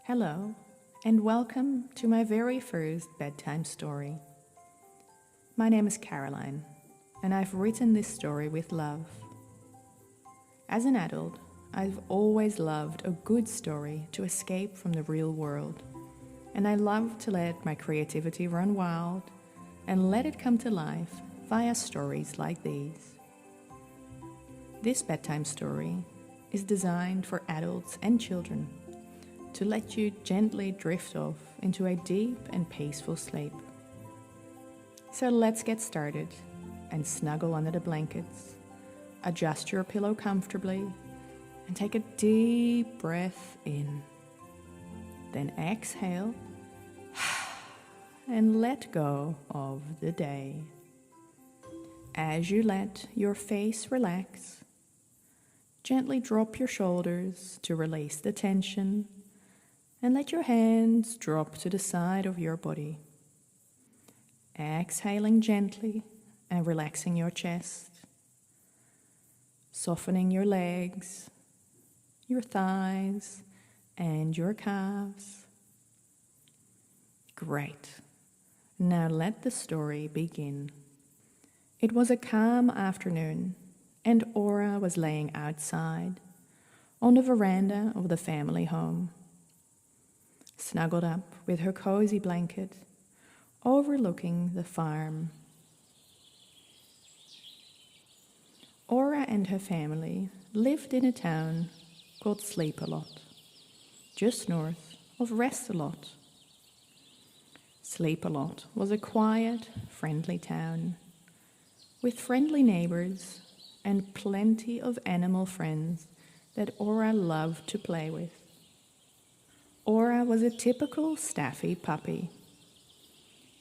Hello, and welcome to my very first bedtime story. My name is Caroline, and I've written this story with love. As an adult, I've always loved a good story to escape from the real world, and I love to let my creativity run wild and let it come to life via stories like these. This bedtime story is designed for adults and children to let you gently drift off into a deep and peaceful sleep. So let's get started and snuggle under the blankets, adjust your pillow comfortably, and take a deep breath in. Then exhale and let go of the day. As you let your face relax, gently drop your shoulders to release the tension and let your hands drop to the side of your body. Exhaling gently and relaxing your chest, softening your legs, your thighs, and your calves. Great. Now let the story begin. It was a calm afternoon, and Aura was laying outside on the veranda of the family home, snuggled up with her cozy blanket, overlooking the farm. Aura and her family lived in a town called Sleep-a-Lot, just north of Rest-a-Lot. Sleep-a-Lot was a quiet, friendly town with friendly neighbors and plenty of animal friends that Aura loved to play with. Aura was a typical staffy puppy.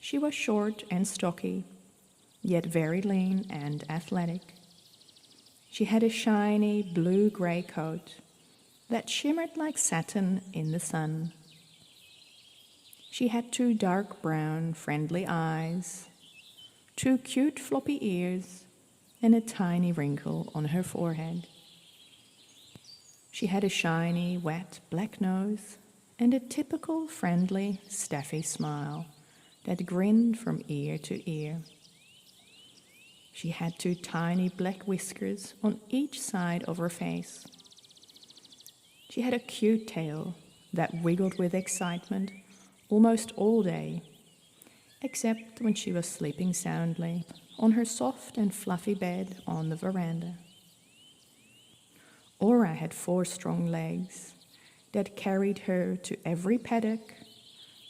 She was short and stocky, yet very lean and athletic. She had a shiny blue-gray coat that shimmered like satin in the sun. She had 2 dark brown, friendly eyes, 2 cute floppy ears, and a tiny wrinkle on her forehead. She had a shiny, wet black nose and a typical friendly, staffy smile that grinned from ear to ear. She had 2 tiny black whiskers on each side of her face. She had a cute tail that wiggled with excitement almost all day, except when she was sleeping soundly on her soft and fluffy bed on the veranda. Aura had 4 strong legs that carried her to every paddock,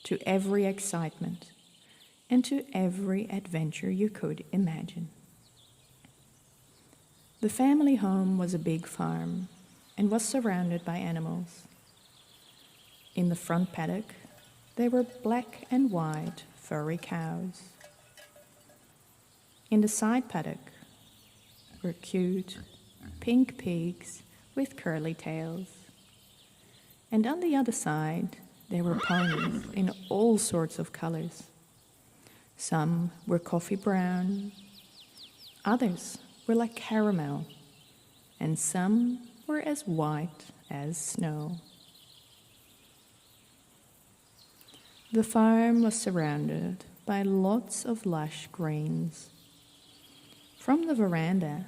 to every excitement, and to every adventure you could imagine. The family home was a big farm and was surrounded by animals. In the front paddock, there were black and white furry cows. In the side paddock were cute pink pigs with curly tails. And on the other side, there were ponies in all sorts of colors. Some were coffee brown, others were like caramel, and some were as white as snow. The farm was surrounded by lots of lush greens. From the veranda,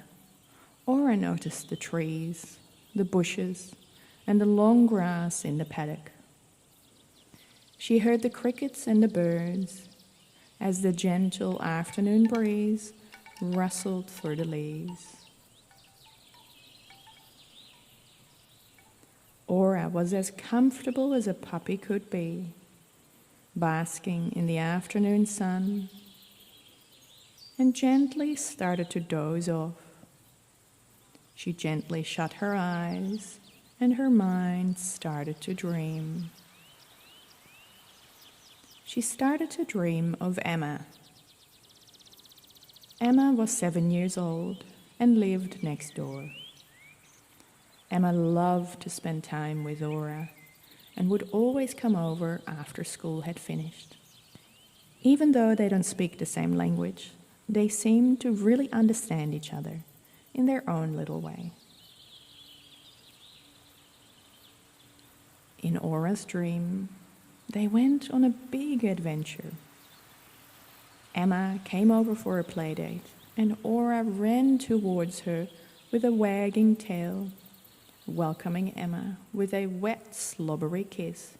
Aura noticed the trees, the bushes, and the long grass in the paddock. She heard the crickets and the birds as the gentle afternoon breeze rustled through the leaves. Aura was as comfortable as a puppy could be, basking in the afternoon sun, and gently started to doze off. She gently shut her eyes, and her mind started to dream. She started to dream of Emma. Emma was 7 years old and lived next door. Emma loved to spend time with Aura and would always come over after school had finished. Even though they don't speak the same language, they seem to really understand each other in their own little way. In Aura's dream, they went on a big adventure. Emma came over for a playdate, and Aura ran towards her with a wagging tail, welcoming Emma with a wet, slobbery kiss.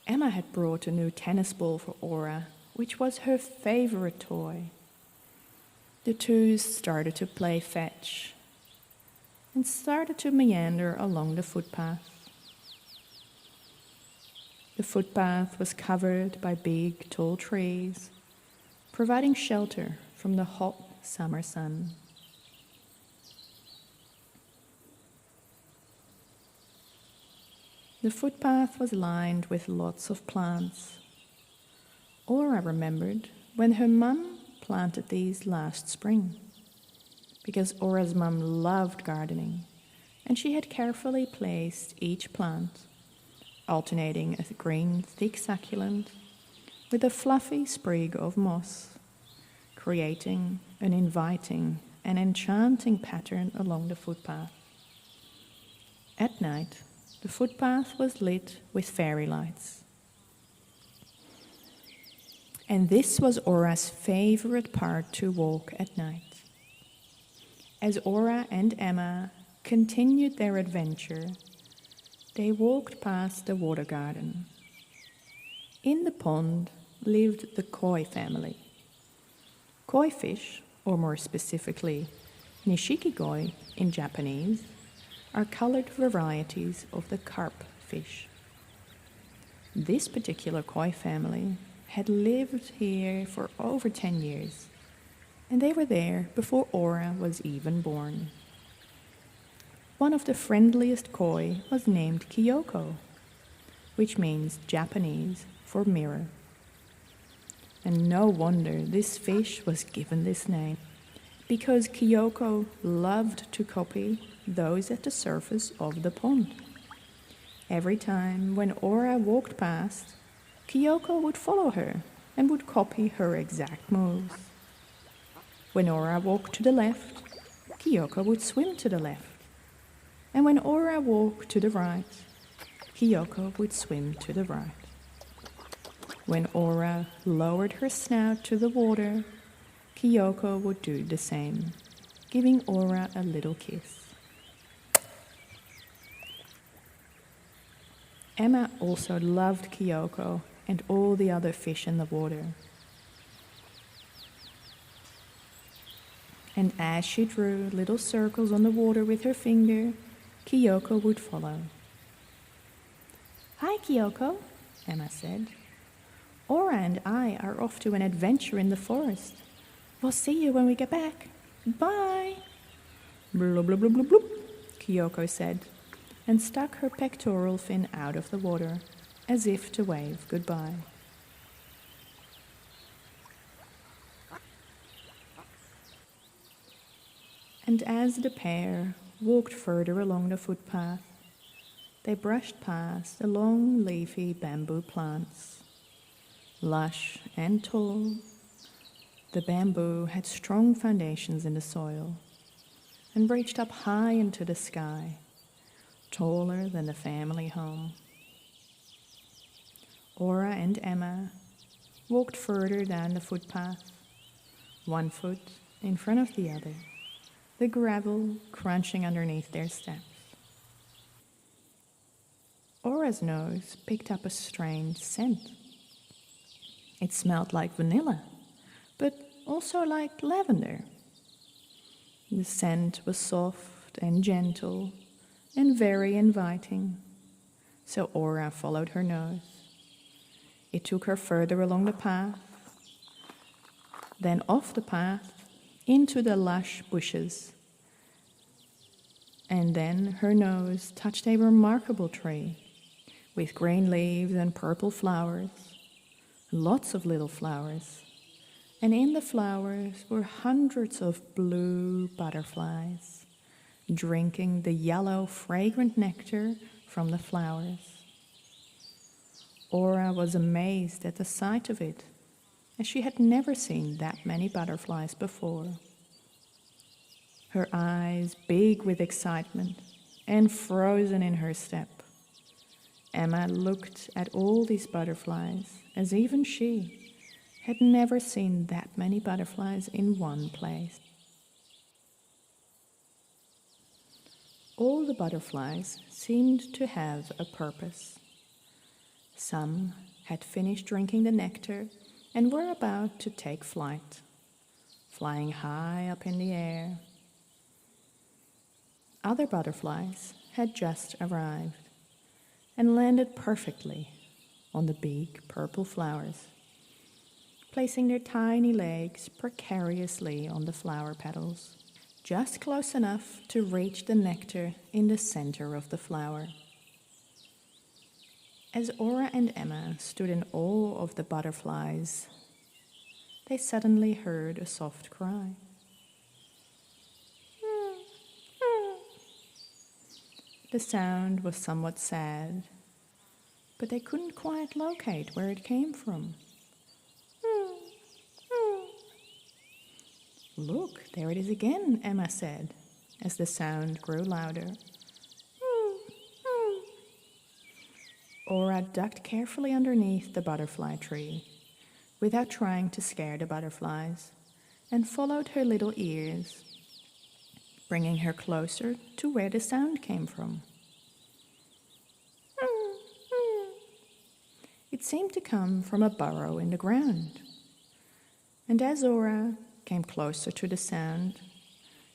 Emma had brought a new tennis ball for Aura, which was her favorite toy. The two started to play fetch and started to meander along the footpath. The footpath was covered by big, tall trees, providing shelter from the hot summer sun. The footpath was lined with lots of plants. Aura remembered when her mum planted these last spring, because Aura's mum loved gardening, and she had carefully placed each plant, alternating a green, thick succulent with a fluffy sprig of moss, creating an inviting and enchanting pattern along the footpath. At night, the footpath was lit with fairy lights. And this was Aura's favorite part to walk at night. As Aura and Emma continued their adventure, they walked past the water garden. In the pond lived the koi family. Koi fish, or more specifically, nishiki-koi in Japanese, are colored varieties of the carp fish. This particular koi family had lived here for over 10 years, and they were there before Aura was even born. One of the friendliest koi was named Kyoko, which means Japanese for mirror. And no wonder this fish was given this name, because Kyoko loved to copy those at the surface of the pond. Every time when Aura walked past, Kyoko would follow her and would copy her exact moves. When Aura walked to the left, Kyoko would swim to the left. And when Aura walked to the right, Kyoko would swim to the right. When Aura lowered her snout to the water, Kyoko would do the same, giving Aura a little kiss. Emma also loved Kyoko and all the other fish in the water. And as she drew little circles on the water with her finger, Kyoko would follow. "Hi, Kyoko," Emma said. "Aura and I are off to an adventure in the forest. We'll see you when we get back. Bye." "Blub, blub, blub, blub, blub," Kyoko said, and stuck her pectoral fin out of the water, as if to wave goodbye. And as the pair walked further along the footpath, they brushed past the long leafy bamboo plants. Lush and tall, the bamboo had strong foundations in the soil and reached up high into the sky, taller than the family home. Aura and Emma walked further down the footpath, one foot in front of the other, the gravel crunching underneath their steps. Aura's nose picked up a strange scent. It smelled like vanilla, but also like lavender. The scent was soft and gentle and very inviting, so Aura followed her nose. It took her further along the path, then off the path into the lush bushes. And then her nose touched a remarkable tree with green leaves and purple flowers, lots of little flowers. And in the flowers were hundreds of blue butterflies, drinking the yellow, fragrant nectar from the flowers. Aura was amazed at the sight of it, as she had never seen that many butterflies before. Her eyes, big with excitement, and frozen in her step. Emma looked at all these butterflies as even she had never seen that many butterflies in one place. All the butterflies seemed to have a purpose. Some had finished drinking the nectar and were about to take flight, flying high up in the air. Other butterflies had just arrived and landed perfectly on the big purple flowers, placing their tiny legs precariously on the flower petals, just close enough to reach the nectar in the center of the flower. As Aura and Emma stood in awe of the butterflies, they suddenly heard a soft cry. The sound was somewhat sad, but they couldn't quite locate where it came from. "Look, there it is again," Emma said, as the sound grew louder. Aura ducked carefully underneath the butterfly tree, without trying to scare the butterflies, and followed her little ears, bringing her closer to where the sound came from. It seemed to come from a burrow in the ground, and as Aura came closer to the sound,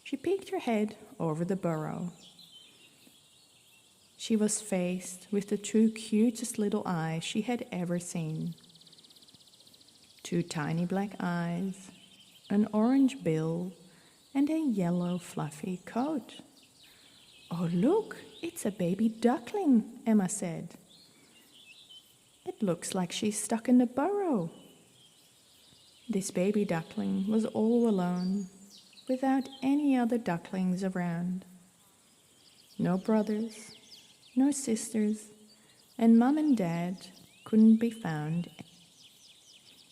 she peeked her head over the burrow. She was faced with the two cutest little eyes she had ever seen. Two tiny black eyes, an orange bill, and a yellow fluffy coat. "Oh, look, it's a baby duckling," Emma said. "It looks like she's stuck in the burrow." This baby duckling was all alone, without any other ducklings around. No brothers, no sisters, and Mum and Dad couldn't be found.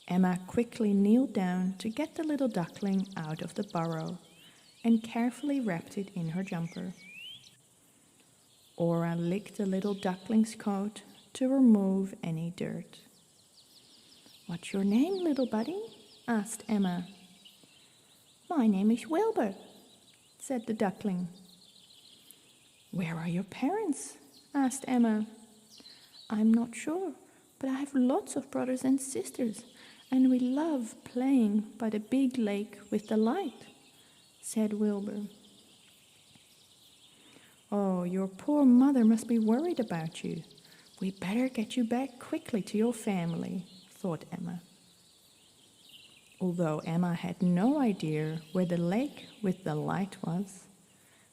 Emma quickly kneeled down to get the little duckling out of the burrow and carefully wrapped it in her jumper. Aura licked the little duckling's coat to remove any dirt. "What's your name, little buddy?" asked Emma. "My name is Wilbur," said the duckling. "Where are your parents?" asked Emma. "I'm not sure, but I have lots of brothers and sisters, and we love playing by the big lake with the light," said Wilbur. "Oh, your poor mother must be worried about you. We better get you back quickly to your family," thought Emma. Although Emma had no idea where the lake with the light was,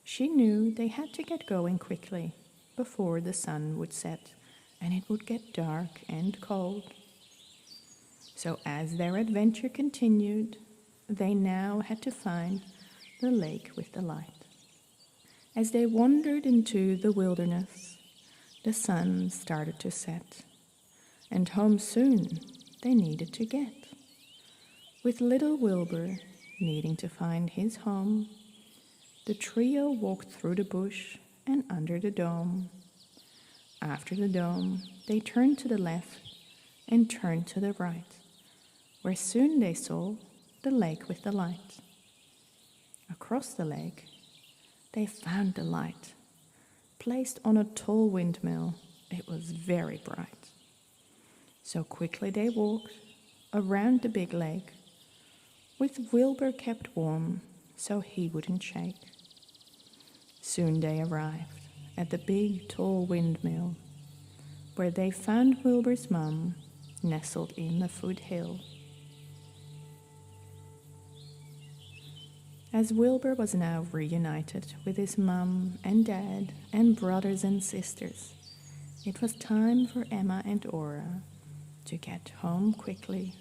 she knew they had to get going quickly before the sun would set and it would get dark and cold. So as their adventure continued, they now had to find the lake with the light. As they wandered into the wilderness, the sun started to set, and home soon they needed to get. With little Wilbur needing to find his home, the trio walked through the bush and under the dome. After the dome, they turned to the left and turned to the right, where soon they saw the lake with the light. Across the lake, they found the light, placed on a tall windmill. It was very bright. So quickly they walked around the big lake, with Wilbur kept warm so he wouldn't shake. Soon they arrived at the big tall windmill, where they found Wilbur's mum nestled in the foothill. As Wilbur was now reunited with his mum and dad and brothers and sisters, it was time for Emma and Aura to get home quickly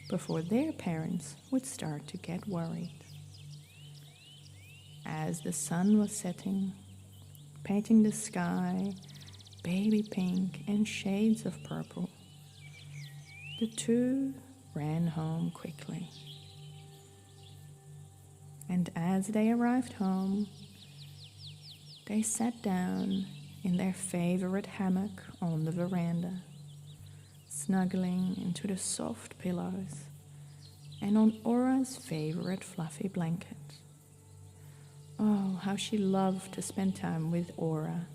before their parents would start to get worried. As the sun was setting, painting the sky baby pink and shades of purple, the two ran home quickly. And as they arrived home, They sat down in their favorite hammock on the veranda, snuggling into the soft pillows and on Aura's favorite fluffy blanket. Oh, how she loved to spend time with Aura,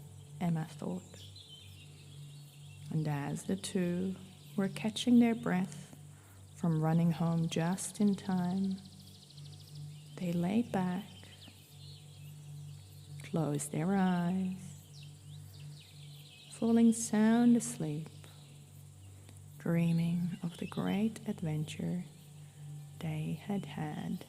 Emma thought. And as the two were catching their breath from running home just in time, they laid back, closed their eyes, falling sound asleep, dreaming of the great adventure they had had.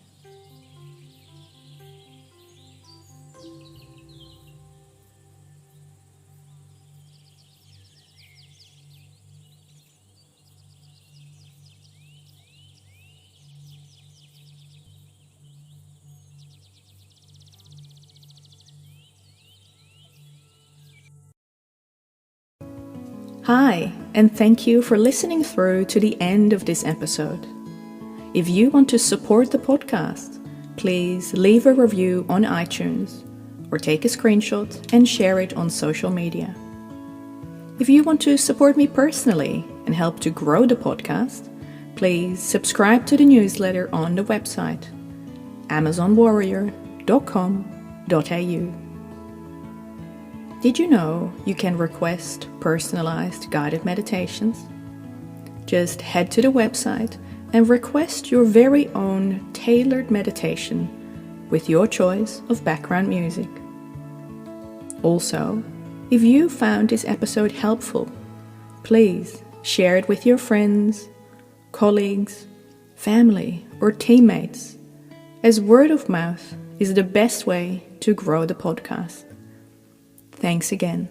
Hi, and thank you for listening through to the end of this episode. If you want to support the podcast, please leave a review on iTunes or take a screenshot and share it on social media. If you want to support me personally and help to grow the podcast, please subscribe to the newsletter on the website amazonwarrior.com.au. Did you know you can request personalized guided meditations? Just head to the website and request your very own tailored meditation with your choice of background music. Also, if you found this episode helpful, please share it with your friends, colleagues, family, or teammates, as word of mouth is the best way to grow the podcast. Thanks again.